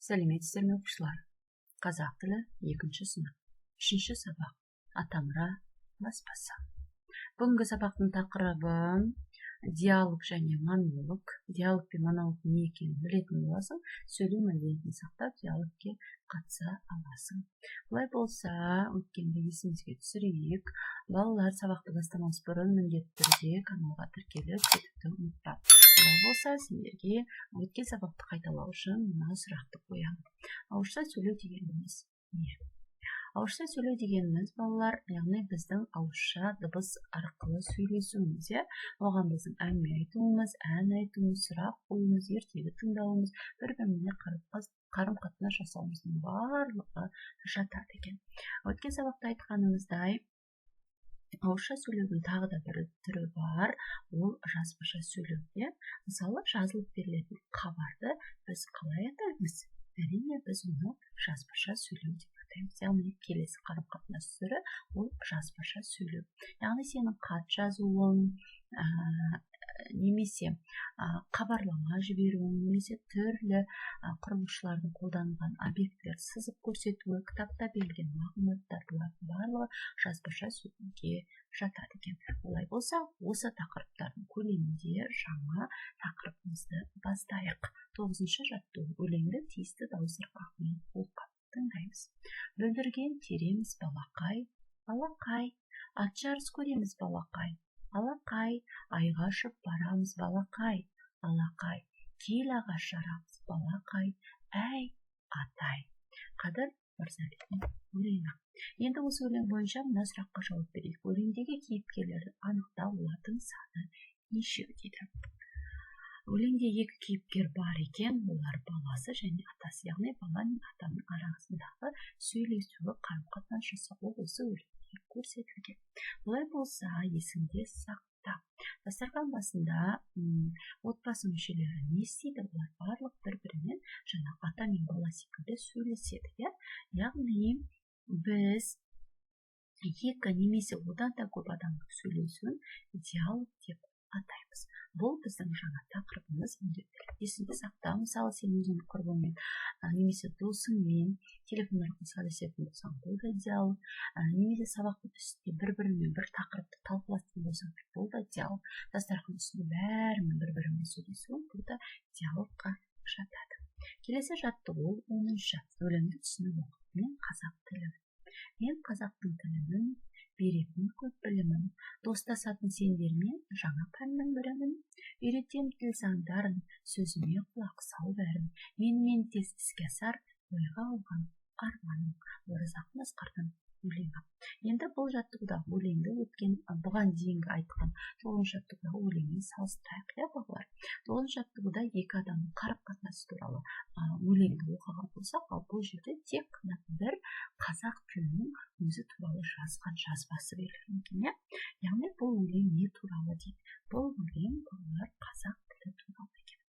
Сәлеметсіздер ме оқушылар? Қазақ тілі 2-ші сынып 3-ші сабақ Атамұра баспасы. Бүгінгі сабақтың тақырыбы диалог және монолог. Диалог пен монолог не екенін білетін боласың. Сөйлеу мәдениетін сақтап, диалогке қатыса аласың. Бұлай болса, өткенді есімізге түсірейік. Балалар сабақты бастамас бұрын міндетті түрде каналға тіркеліп кетуді ұмытпа. Бұлай болса, сендерге өткен сабақты қайталау үшін мына сұрақты қоямын. Ауызша сөйлеу дегеніміз не? Ауызша сөйлеу дегеніміз, балалар, яғни біздің ауызша дыбыс арқылы сөйлесуіміз, оған біздің әңгіме айтуымыз, ән айтуымыз, сұрақ қоюымыз, ертегі тыңдауымыз, бір-біріне қарым-қатынас жасауымыздың барлығы жатады екен. Өткен сабақта айтқанымыздай, ауызша сөйлеудің тағы да бір түрі бар, ол жазбаша сөйлеу. Мысалы, жазылып берілетін хабарды біз қалай атаймыз? Әрине, біз оны жазбаша сөйлеу деп атаймыз. Яғни келесі қарым-қатынас түрі ол жазбаша сөйлеу. Яғни сенің хат жазуың, немесе хабарлама жіберуің, немесе түрлі құрылысшылардың қолданған объектілер сызып көрсетуі, кітапта берілген мағлұматтар барлығы жазбаша сөйлеуге жатады екен. Олай болса, осы тақырыптардың көлемінде жаңа тақырыбымызды бастайық. 9-шы жаттығу өлеңді тиісті дауыстарға оқып тыңдаймыз. Бүлдірген тереміз балақай, балақай, ат жарыс көреміз балақай, алақай, айға ұшып барамыз балақай, алақай, кел ағаш жарамыз балақай, әй, атай. Қадыр Мырзалидың өлеңі. Енді осы өлең бойынша мына сұраққа жауап берейік. Өлеңдегі кейіпкерлерді анықтау, олардың саны нешеу дейді. Өлеңде екі кейіпкер бар екен, олар баласы және атасы, яғни бала мен атаның арасындағы сөйлесуі, қарым-қатынас жасауы осы өлеңде көрсетілген. Бұлай болса, есіңде сақта. Дастархан басында отбасы мүшелері не істейді? Олар барлық бір-бірімен жаңа ата мен бала секілді сөйлеседі. Яғни біз екі немесе одан да көп адамның сөйлесуін диалог деп атаймыз. Бұл біздің жаңа тақырыбымыз. Есіңде сақта, мысалы сен өзің құрбыңмен немесе досыңмен телефон арқылы сөйлесетін болсаң, бұл да диалог. Немесе сабақтың үстінде бір-бірімен бір тақырыпты талқыласатын болсаң, бұл да диалог. Дастархан үстінде бәрімен бір-бірімен сөйлесу, бұл да диалогқа жатады. Келесі жаттығу 10-шы. Өлеңді түсініп оқу. Мен қазақ тілімін. Мен қазақтың тілімін, беретін көп білімін, достасатын сендермен жаңа пәннің бірімін. Үйретем тіл заңдарын, сөзіме құлақ сал бәрін. Менімен тез іске асар, ойға алған арманым. Оразақын Асқардың өлеңі. Енді бұл жаттығудағы өлеңді өткен бұған дейінгі айтқан 9-шы жаттығудағы өлеңмен салыстырайық, балалар. 9-шы жаттығуда екі адамның қарым-қатынасы туралы өлеңді оқыған болсақ, ал бұл жерде тек қана бір қазақ тілінің өзі туралы жазған жазбасы берілген. Яғни бұл өлең не туралы дейді? Бұл өлең балалар қазақ тілі туралы екен.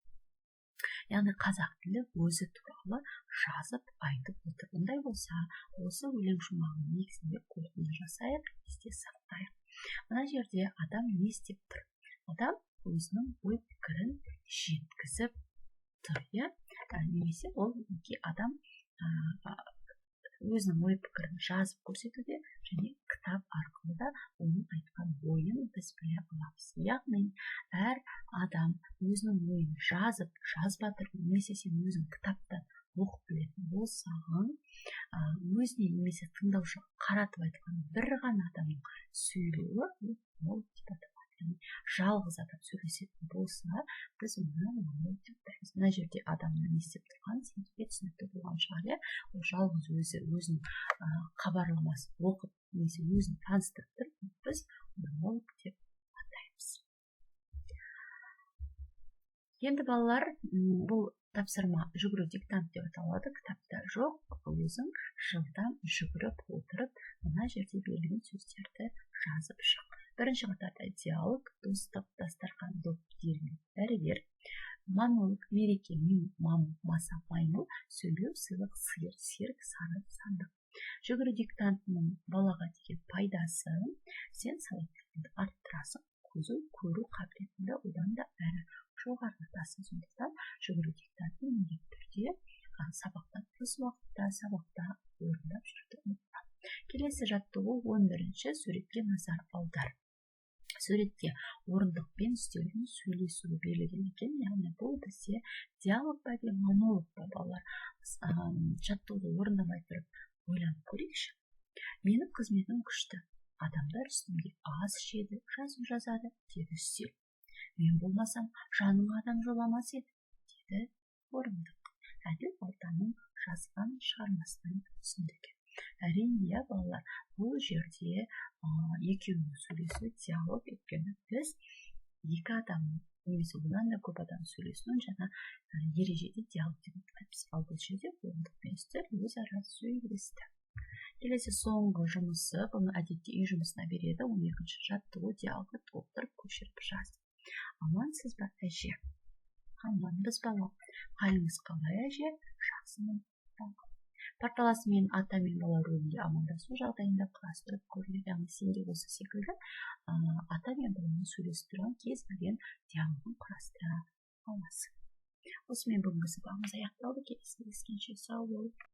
Яғни қазақ тілі өзі туралы жазып айтып отыр. Ондай болса, осы өлең жұмағының негізінде қорытынды жасайық, есте сақтайық. Мына жерде адам не істеп тұр? Адам өзінің ой пікірін жеткізіп тұр, немесе ол адам өзінің ой пікірін жазып көрсетуде және кітап арқылы да оның айтқан ойын біз біле аламыз. Яғни әр адам өзінің ойын жазбатыр, немесе сен өзің кітаптан оқып білетін болсаң, өзіне немесе тыңдаушыға қаратып айтқан бір ғана адамның сөйлеуі ол деп аталады. Жалғыз адам сөйлесетін болса, біз оны монолог деп атаймыз. Мына жерде адамның не істеп тұрған сендерге түсінікті болған шығар. Ол жалғыз өзінің хабарламасын оқып, немесе өзін таныстырып тұр, біз монолог деп атаймыз. Енді балалар, бұл тапсырма жүгіру диктант деп аталады, кітапта жоқ, өзің жылдам жүгіріп отырып, мына жерде берілген сөздерді жазып шық. Бірінші қатарда диалог, достық, дастархан, доп, диірмен, дәрігер, монолог, мереке, маса, маймыл, сөйлеу, сыйлық, сиыр, серік, сары, сандық. Жүгіру диктантының балаға деген пайдасы, сен сауаттылығыңды арттырасың, көру қабілетіңді одан да әрі жоғарылатасың. Сондықтан жүгіру диктантын міндетті түрде сабақта бос уақытта сабақта орындап жүруді ұмытпа. Келесі жаттығу 11-ші суретке назар аудар. Суретте орындықпен үстелдің сөйлесуі берілген екен, яғни бұл бізде диалог па әлде монолог па, балалар? Жаттығуды орындамай тұрып ойланып көрейікші. Менің қызметім күшті. Адамдар үстімде ас ішеді, жазу жазады, деді үстел. Мен болмасам, жаныма адам жоламас еді, деді орындық. Әділ Балтаның жазған шығармасынан түсіндірген. Әрине, балалар, бұл жерде екеуінің сөйлесуі диалог, өйткені біз екі адам немесе одан да көп адам сөйлесуін жаңа ережеде диалог деп айтамыз. Ал бұл жерде орындық пен үстел өзара сөйлесті. Келесі соңғы жұмысы, бұны әдетте үй жұмысына береді. 12-ші жаттығу диалогты толтырып көшіріп жаз. Амансыз ба, әже? Аманбыз, бала. Қалыңыз қалай, әже? Жақсымын. Порталасымен ата мен бала рөлінде амандасу жағдайында құрастырып көріледі. Яғни сен де осы секілді ата мен баланың сөйлесіп тұрған кез келген диалогын құрастыра аласың. Осымен бүгінгі сабағымыз аяқталды. Келесі кездескенше сау бол.